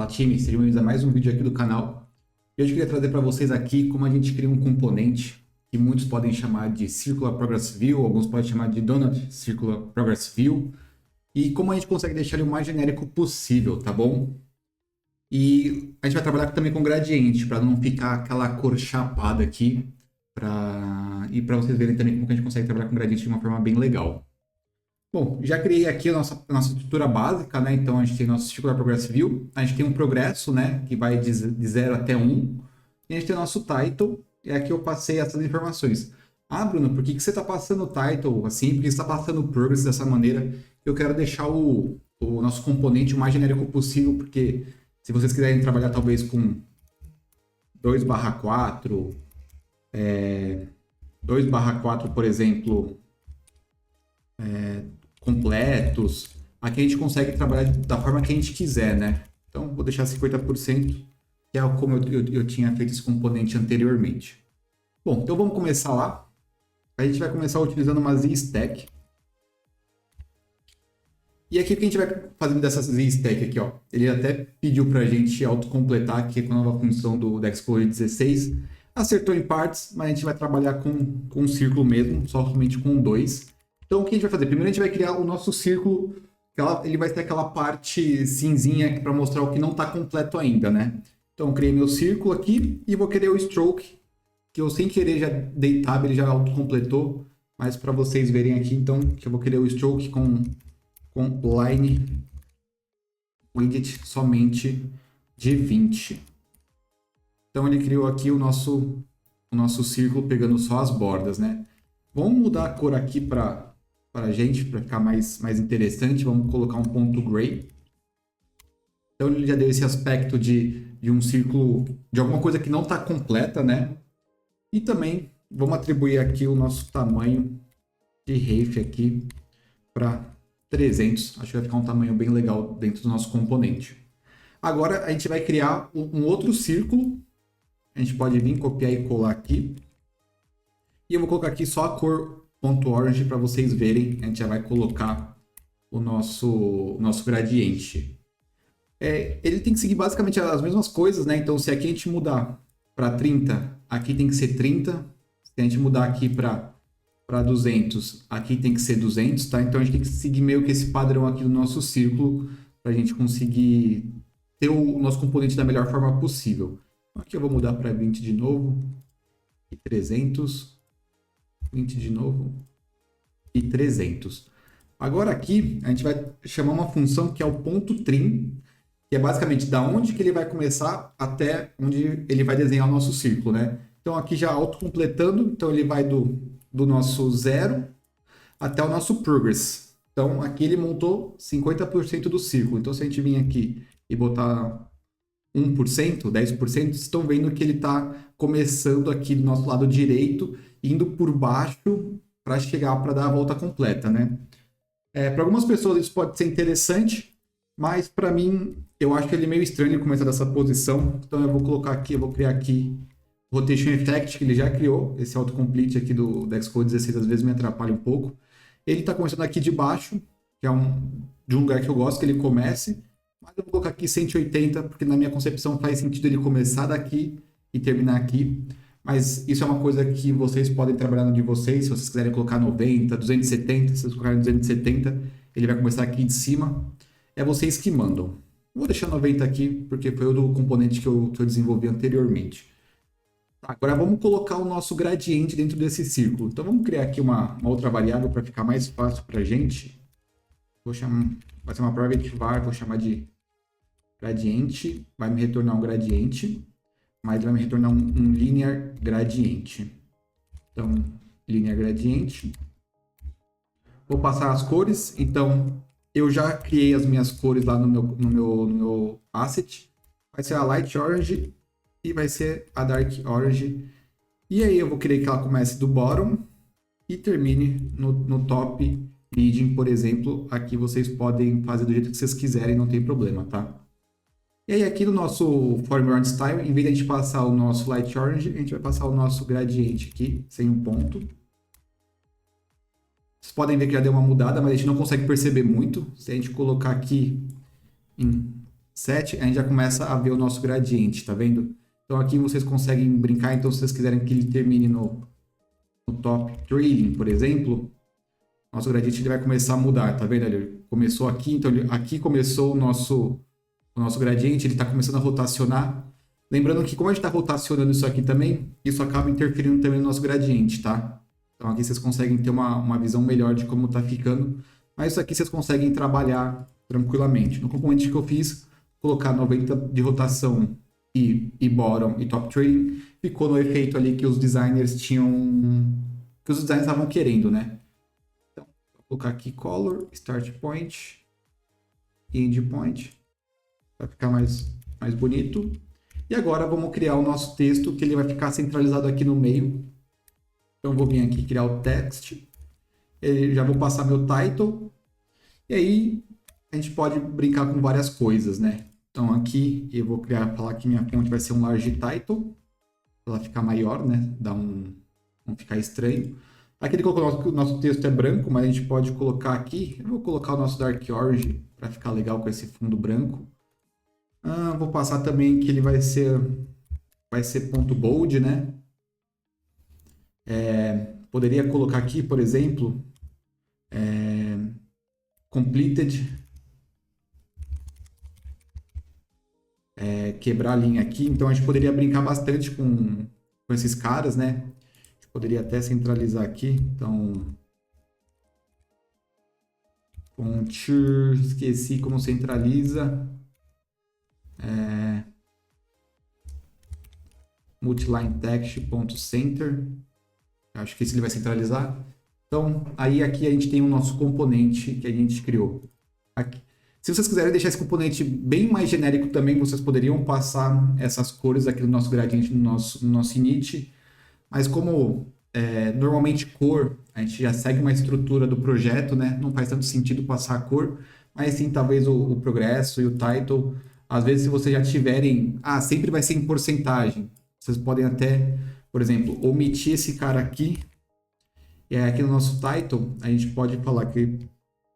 Fala time, sejam bem-vindos a mais um vídeo aqui do canal. E hoje eu queria trazer para vocês aqui como a gente cria um componente que muitos podem chamar de Circular Progress View, alguns podem chamar de Donut Circular Progress View, e como a gente consegue deixar ele o mais genérico possível, tá bom? E a gente vai trabalhar também com gradiente, para não ficar aquela cor chapada aqui, e para vocês verem também como que a gente consegue trabalhar com gradiente de uma forma bem legal. Bom, já criei aqui a nossa estrutura básica, né? Então a gente tem nosso Circular Progress View, a gente tem um progresso, né? Que vai de 0 até 1, e a gente tem o nosso title, e aqui eu passei essas informações. Ah, Bruno, por que você está passando o title assim? Por que você está passando o progress dessa maneira? Eu quero deixar o nosso componente o mais genérico possível, porque se vocês quiserem trabalhar talvez com 2/4, 2/4, por exemplo, completos, aqui a gente consegue trabalhar da forma que a gente quiser, né? Então, vou deixar 50%, que é como eu tinha feito esse componente anteriormente. Bom, então vamos começar lá. A gente vai começar utilizando uma Z-Stack. E aqui o que a gente vai fazendo dessa Z-Stack aqui, ó. Ele até pediu para a gente autocompletar aqui com a nova função do Explorer 16. Acertou em partes, mas a gente vai trabalhar com um círculo mesmo, somente com 2. Então, o que a gente vai fazer? Primeiro, a gente vai criar o nosso círculo. Ele vai ter aquela parte cinzinha para mostrar o que não está completo ainda, né? Então, eu criei meu círculo aqui e vou querer o stroke, que eu sem querer já dei tab, ele já autocompletou. Mas para vocês verem aqui, então, que eu vou querer o stroke com line widget somente de 20. Então, ele criou aqui o nosso círculo pegando só as bordas, né? Vamos mudar a cor aqui para a gente, para ficar mais interessante. Vamos colocar um ponto gray. Então ele já deu esse aspecto de um círculo, de alguma coisa que não está completa, né? E também vamos atribuir aqui o nosso tamanho de ref aqui para 300. Acho que vai ficar um tamanho bem legal dentro do nosso componente. Agora a gente vai criar um outro círculo. A gente pode vir copiar e colar aqui. E eu vou colocar aqui só a cor .orange para vocês verem. A gente já vai colocar o nosso gradiente. Ele tem que seguir basicamente as mesmas coisas, né? Então, se aqui a gente mudar para 30, aqui tem que ser 30. Se a gente mudar aqui para 200, aqui tem que ser 200, tá? Então, a gente tem que seguir meio que esse padrão aqui do nosso círculo para a gente conseguir ter o nosso componente da melhor forma possível. Aqui eu vou mudar para 20 de novo e 300. 20 de novo e 300. Agora aqui a gente vai chamar uma função que é o ponto trim, que é basicamente da onde que ele vai começar até onde ele vai desenhar o nosso círculo, né? Então aqui já autocompletando, então ele vai do nosso 0 até o nosso progress. Então aqui ele montou 50% do círculo. Então se a gente vir aqui e botar 1%, 10%, vocês estão vendo que ele está começando aqui do nosso lado direito, indo por baixo para chegar para dar a volta completa, né? Para algumas pessoas isso pode ser interessante, mas para mim eu acho ele meio estranho começar dessa posição. Então eu vou colocar aqui, eu vou criar aqui Rotation Effect, que ele já criou. Esse autocomplete aqui do Xcode 16 às vezes me atrapalha um pouco. Ele está começando aqui de baixo, que é de um lugar que eu gosto que ele comece. Mas eu vou colocar aqui 180, porque na minha concepção faz sentido ele começar daqui e terminar aqui. Mas isso é uma coisa que vocês podem trabalhar no de vocês. Se vocês quiserem colocar 90, 270, se vocês colocarem 270, ele vai começar aqui de cima. É vocês que mandam. Vou deixar 90 aqui, porque foi o do componente que eu desenvolvi anteriormente. Agora vamos colocar o nosso gradiente dentro desse círculo. Então vamos criar aqui uma outra variável para ficar mais fácil para a gente. Vai ser uma private var, vou chamar de gradiente, vai me retornar um gradiente, mas vai me retornar um linear gradiente. Então, linear gradiente. Vou passar as cores, então eu já criei as minhas cores lá no meu asset. Vai ser a light orange e vai ser a dark orange. E aí eu vou querer que ela comece do bottom e termine no top leading, por exemplo. Aqui vocês podem fazer do jeito que vocês quiserem, não tem problema, tá? E aí aqui no nosso foreground style, em vez de a gente passar o nosso light orange, a gente vai passar o nosso gradiente aqui, sem um ponto. Vocês podem ver que já deu uma mudada, mas a gente não consegue perceber muito. Se a gente colocar aqui em set, a gente já começa a ver o nosso gradiente, tá vendo? Então aqui vocês conseguem brincar, então se vocês quiserem que ele termine no top trading, por exemplo, nosso gradiente ele vai começar a mudar, tá vendo? Ele começou aqui, então aqui começou o nosso gradiente, ele está começando a rotacionar. Lembrando que como a gente está rotacionando isso aqui também, isso acaba interferindo também no nosso gradiente, tá? Então aqui vocês conseguem ter uma visão melhor de como está ficando, mas isso aqui vocês conseguem trabalhar tranquilamente. No componente que eu fiz, colocar 90 de rotação e bottom e top trading, ficou no efeito ali que os designers estavam querendo, né? Então, vou colocar aqui color, start point e end point, para ficar mais bonito. E agora vamos criar o nosso texto, que ele vai ficar centralizado aqui no meio. Então vou vir aqui criar o text, já vou passar meu title, e aí a gente pode brincar com várias coisas, né? Então aqui eu vou falar que minha fonte vai ser um large title, para ela ficar maior, né? Não ficar estranho. Aqui ele colocou que o nosso texto é branco, mas a gente pode colocar aqui, eu vou colocar o nosso dark orange para ficar legal com esse fundo branco. Vou passar também que ele vai ser ponto bold, né? Poderia colocar aqui, por exemplo, completed, quebrar a linha aqui. Então a gente poderia brincar bastante com esses caras, né? A gente poderia até centralizar aqui. Então, esqueci como centraliza. Multiline text.center. Acho que esse ele vai centralizar. Então, aí aqui a gente tem o nosso componente que a gente criou. Aqui. Se vocês quiserem deixar esse componente bem mais genérico também, vocês poderiam passar essas cores aqui no nosso gradiente, no nosso init. Mas como normalmente cor, a gente já segue uma estrutura do projeto, né? Não faz tanto sentido passar a cor, mas sim talvez o progresso e o title. Às vezes, se vocês já tiverem... sempre vai ser em porcentagem. Vocês podem até, por exemplo, omitir esse cara aqui. E aí aqui no nosso title, a gente pode falar que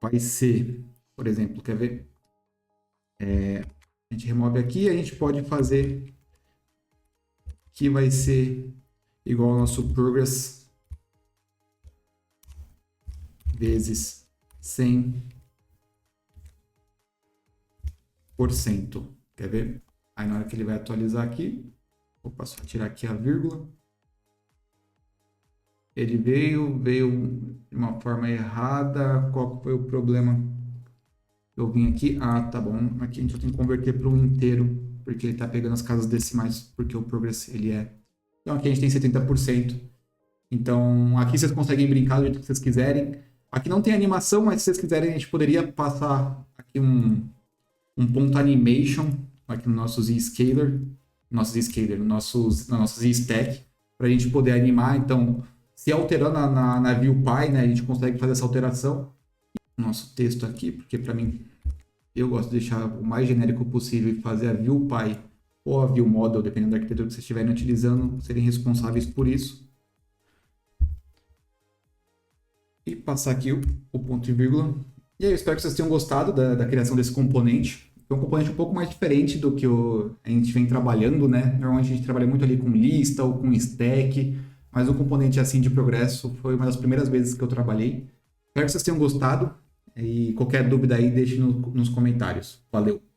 vai ser, por exemplo, quer ver? A gente remove aqui, a gente pode fazer que vai ser igual ao nosso progress vezes 100%. Quer ver? Aí na hora que ele vai atualizar aqui, opa, só tirar aqui a vírgula. Ele veio de uma forma errada. Qual foi o problema? Eu vim aqui. Tá bom. Aqui a gente tem que converter para um inteiro, porque ele está pegando as casas decimais, porque o progress ele é. Então aqui a gente tem 70%. Então aqui vocês conseguem brincar do jeito que vocês quiserem. Aqui não tem animação, mas se vocês quiserem, a gente poderia passar aqui um ponto animation aqui no nosso Z-Scaler, no nosso Z-Stack, para a gente poder animar. Então, se alterando na ViewPy, né, a gente consegue fazer essa alteração. Nosso texto aqui, porque para mim, eu gosto de deixar o mais genérico possível e fazer a ViewPy ou a ViewModel, dependendo da arquitetura que vocês estiverem utilizando, serem responsáveis por isso. E passar aqui o ponto e vírgula. E aí, eu espero que vocês tenham gostado da criação desse componente. É um componente um pouco mais diferente do que a gente vem trabalhando, né? Normalmente a gente trabalha muito ali com lista ou com stack, mas o componente assim de progresso foi uma das primeiras vezes que eu trabalhei. Espero que vocês tenham gostado e qualquer dúvida aí deixe nos comentários. Valeu!